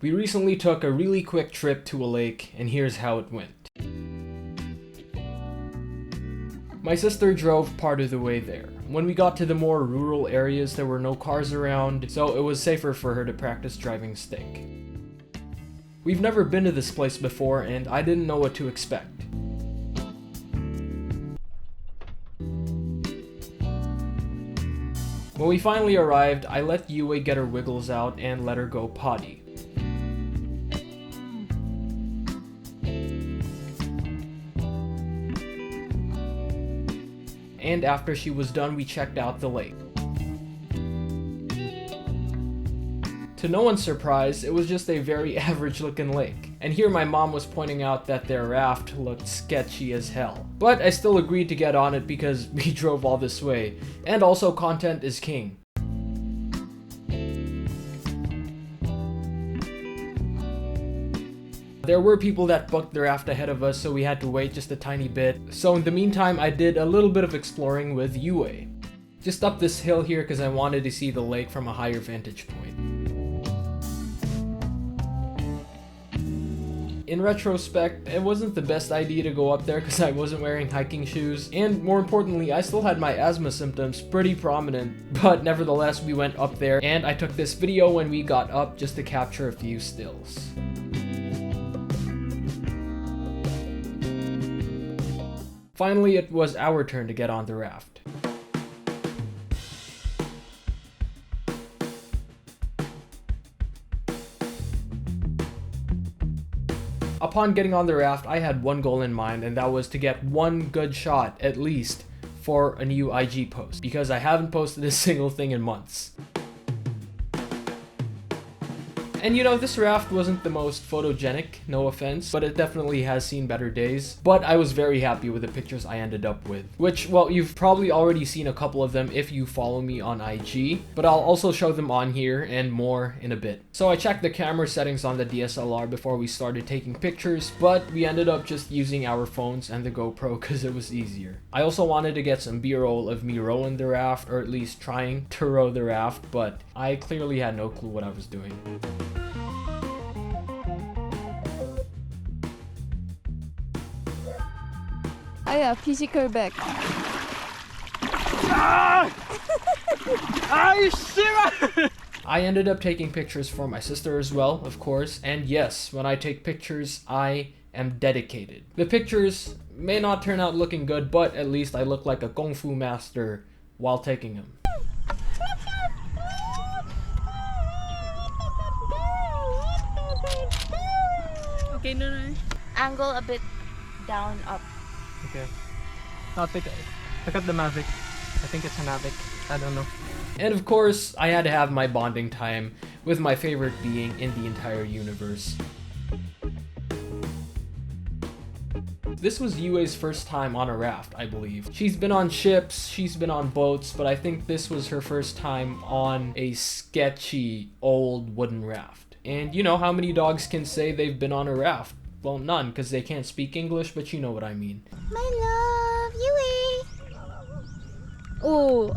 We recently took a really quick trip to a lake, and here's how it went. My sister drove part of the way there. When we got to the more rural areas, there were no cars around, so it was safer for her to practice driving stick. We've never been to this place before, and I didn't know what to expect. When we finally arrived, I let Yue get her wiggles out and let her go potty. And after she was done, we checked out the lake. To no one's surprise, it was just a very average looking lake. And here my mom was pointing out that their raft looked sketchy as hell. But I still agreed to get on it because we drove all this way. And also, content is king. There were people that booked the raft ahead of us, so we had to wait just a tiny bit. So in the meantime, I did a little bit of exploring with Yue. Just up this hill here because I wanted to see the lake from a higher vantage point. In retrospect, it wasn't the best idea to go up there because I wasn't wearing hiking shoes, and more importantly, I still had my asthma symptoms pretty prominent, but nevertheless we went up there and I took this video when we got up just to capture a few stills. Finally, it was our turn to get on the raft. Upon getting on the raft, I had one goal in mind, and that was to get one good shot, at least, for a new IG post, because I haven't posted a single thing in months. And you know, this raft wasn't the most photogenic, no offense, but it definitely has seen better days. But I was very happy with the pictures I ended up with, which, well, you've probably already seen a couple of them if you follow me on IG, but I'll also show them on here and more in a bit. So I checked the camera settings on the DSLR before we started taking pictures, but we ended up just using our phones and the GoPro because it was easier. I also wanted to get some B-roll of me rowing the raft, or at least trying to row the raft, but I clearly had no clue what I was doing. Oh yeah, physical back. Are you serious? I ended up taking pictures for my sister as well, of course, and yes, when I take pictures, I am dedicated. The pictures may not turn out looking good, but at least I look like a kung fu master while taking them. Okay, no. Angle a bit down, up. Okay. I'll look at the Mavic. I think it's a Mavic. I don't know. And of course, I had to have my bonding time with my favorite being in the entire universe. This was Yue's first time on a raft, I believe. She's been on ships, she's been on boats, but I think this was her first time on a sketchy old wooden raft. And you know how many dogs can say they've been on a raft? Well, none, because they can't speak English, but you know what I mean. My love, Yui. Oh,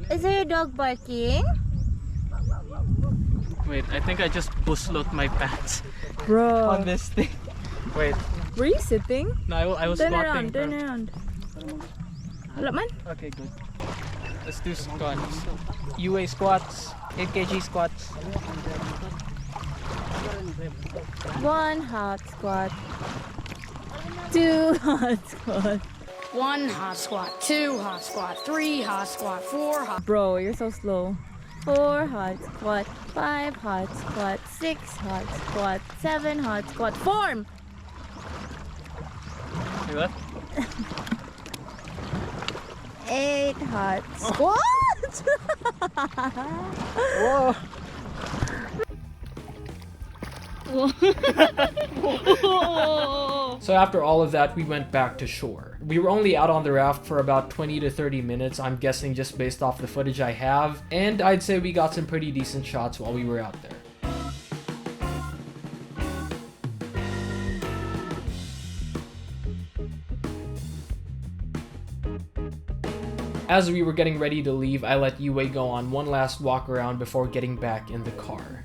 is there a dog barking? Wait, I think I just busload my pants Bro. on this thing. Wait. Were you sitting? No, I was Turn squatting. around, turn around. Wala man? Okay, good. Let's do squats. UA squats, 8 kg squats. 1 hot squat. 2 hot squat. 1 hot squat, 2 hot squat, 3 hot squat, 4 hot. Bro, you're so slow. 4 hot squat, 5 hot squat, 6 hot squat, 7 hot squat. Form! See that? 8 hot squat! Whoa! So after all of that, we went back to shore. We were only out on the raft for about 20 to 30 minutes, I'm guessing just based off the footage I have, and I'd say we got some pretty decent shots while we were out there. As we were getting ready to leave, I let Yue go on one last walk around before getting back in the car.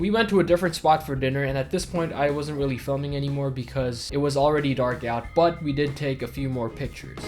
We went to a different spot for dinner, and at this point I wasn't really filming anymore because it was already dark out, but we did take a few more pictures.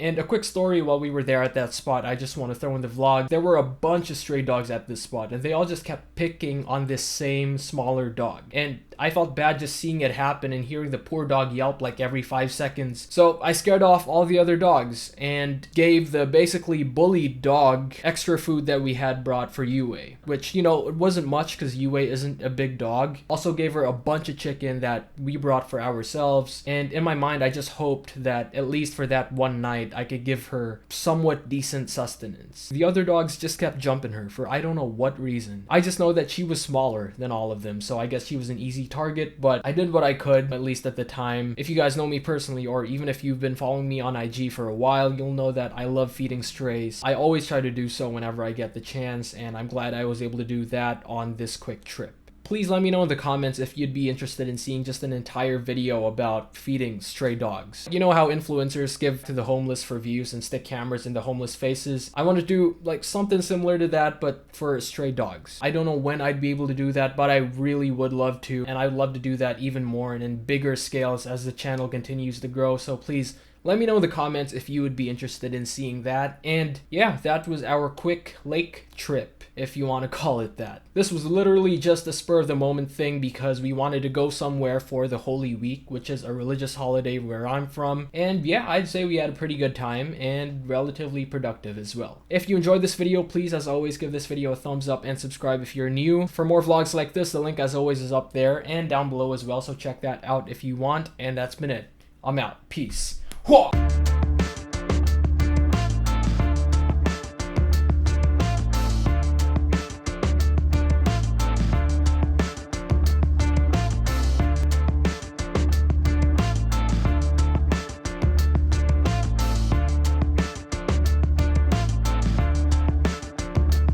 And a quick story while we were there at that spot, I just want to throw in the vlog. There were a bunch of stray dogs at this spot, and they all just kept picking on this same smaller dog. And I felt bad just seeing it happen and hearing the poor dog yelp like every 5 seconds. So I scared off all the other dogs and gave the basically bullied dog extra food that we had brought for Yue, which, you know, it wasn't much because Yue isn't a big dog. Also gave her a bunch of chicken that we brought for ourselves, and in my mind I just hoped that at least for that one night I could give her somewhat decent sustenance. The other dogs just kept jumping her for I don't know what reason. I just know that she was smaller than all of them, so I guess she was an easy target, but I did what I could, at least at the time. If you guys know me personally, or even if you've been following me on IG for a while, you'll know that I love feeding strays. I always try to do so whenever I get the chance, and I'm glad I was able to do that on this quick trip. Please let me know in the comments if you'd be interested in seeing just an entire video about feeding stray dogs. You know how influencers give to the homeless for views and stick cameras in the homeless faces? I want to do like something similar to that, but for stray dogs. I don't know when I'd be able to do that, but I really would love to, and I'd love to do that even more and in bigger scales as the channel continues to grow. So please let me know in the comments if you would be interested in seeing that. And yeah, that was our quick lake trip, if you want to call it that. This was literally just a spur of the moment thing because we wanted to go somewhere for the Holy Week, which is a religious holiday where I'm from. And yeah, I'd say we had a pretty good time and relatively productive as well. If you enjoyed this video, please as always give this video a thumbs up and subscribe if you're new. For more vlogs like this, the link as always is up there and down below as well, so check that out if you want. And that's been it. I'm out. Peace. Whoa!